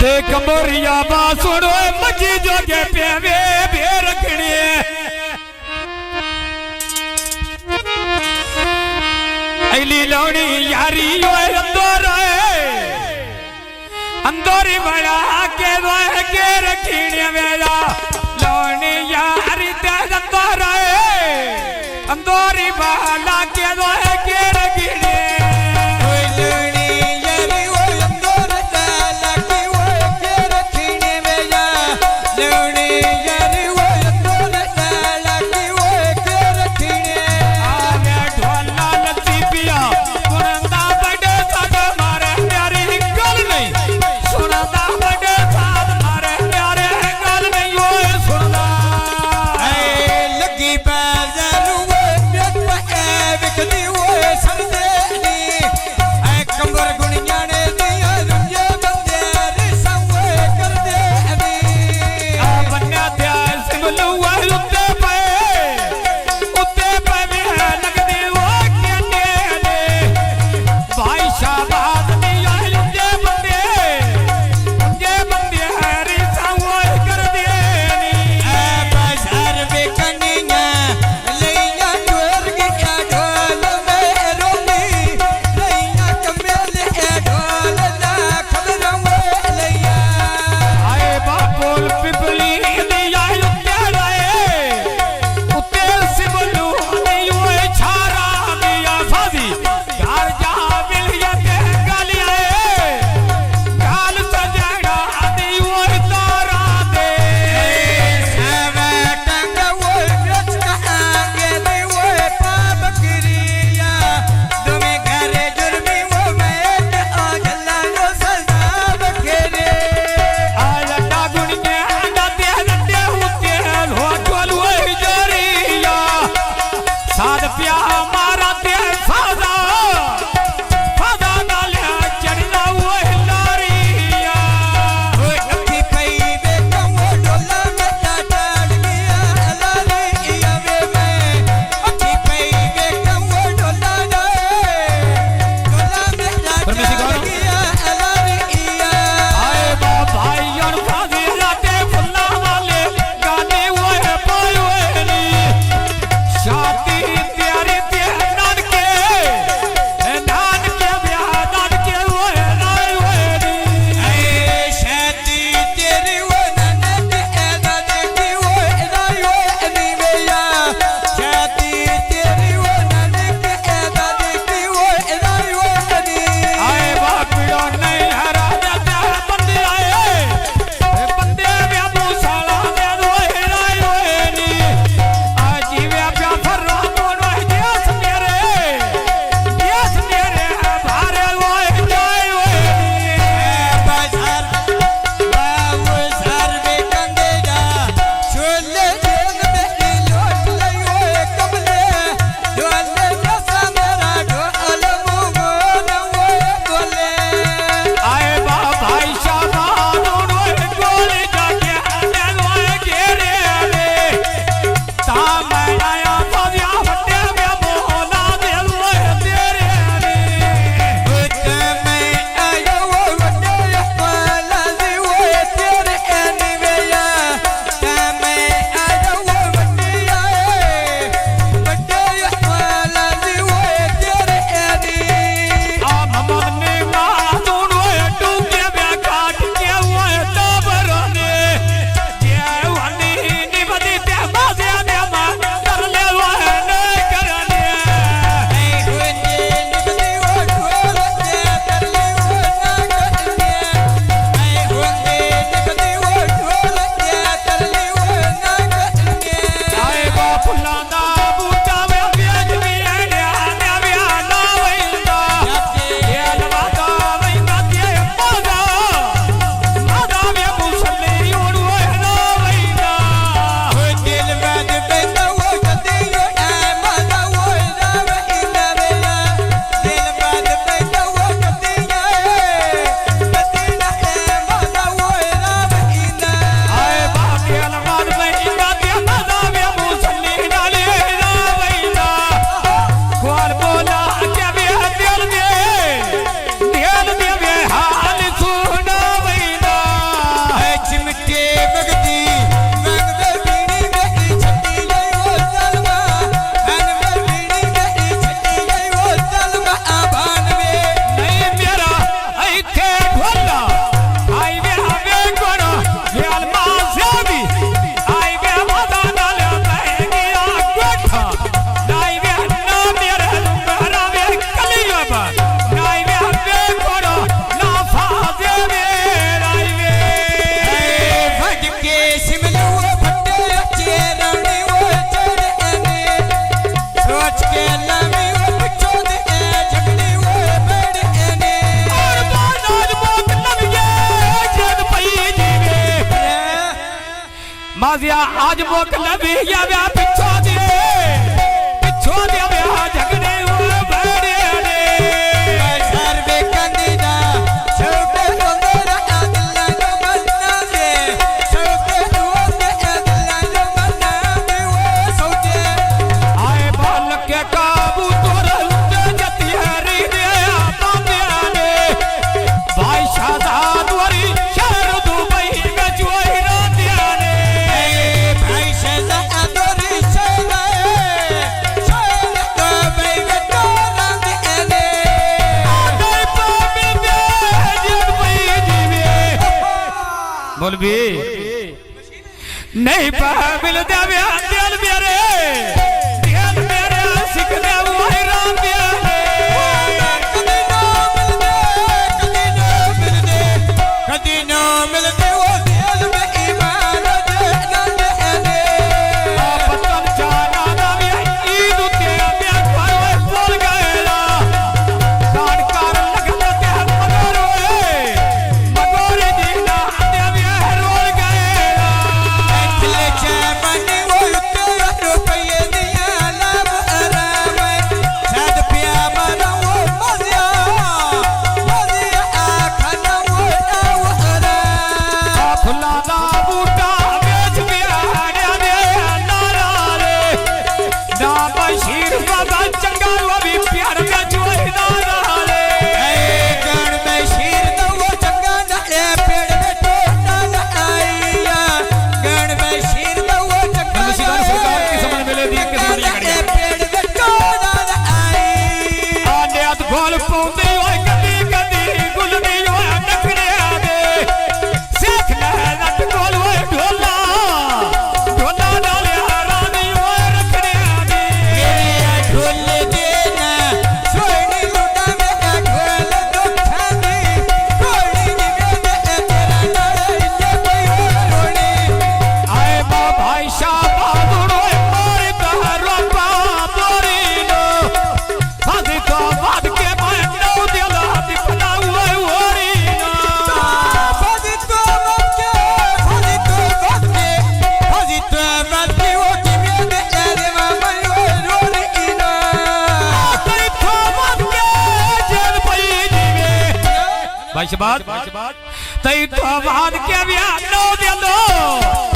ते कंबोरिया बासुड़ो मजी जोगे प्यावे बे रखने ऐली लौड़ी यारी ओए अंदोरी बड़ा के दोए के रखने वेला लौड़ी यारी ते अंदोरी बड़ा के दोए के रखने लगी पैर हाजिया आज मोक लभी या व्या पिछो दे व्या झगड़े हुए बड़े ने सर बे कंदीदा छोटे अंदर अदला नो मन्ना दे छोटे अंदर अदला नो मन्ना दे वो सोचे आए बाल के काबू तोर लुटे जती हरी दे बांधे ने भाई शाहजाद वरी शहर दुबई में जोई रांधे ने भाई शाहजाद वरी मौलवी नहीं पाबिल देवे दिल मेरे सिख दे वो राम दिया कदी ना मिलते वो दिल में ईमान दे नंदे पतन जाना ना वे ईद ते मैं पर बोल गएला कान कार लगने ते मगर दीना देवे रोल गएला ले चमन वो रुपये दिया लब आराम साद पिया मरा वो मजिया आखना वो आरा फुलाना बूटा बेच बिहाड़े दे नारा रे ना बशीर बाबा चंगा वो भी प्यार में जोई नारा रे गण में शीर तो वो चंगा ना पेड़ में टोटा ना आईया गण में शीर तो वो चंगा नमस्कार सरकार की समझ मिले दी के सुनिए कड़िया पेड़ में टोटा ना आई आने अद गोल पौंदे ओए कदी कदी गुलनी ओए नखरे दे सेख लहरत गोल ओए ढोला डाले रानी ओए रखड़े दे ढोल देना सोनी लुटा में ढोल दुखा दी कोई निवे तेरा नारे ये कोई रोने आए बा भाई शाह बहादुर ओए मारे तहरो मोरी नो फादी तो बाद के मैं नौ दिला दिखना ओए ओरी नो फजी तो मत वो कि मेरे तेरे मामा रोने इना तई तो बाद के जेल पई जीवे भाई शबाद तई तो बाद के भी नौ दिलो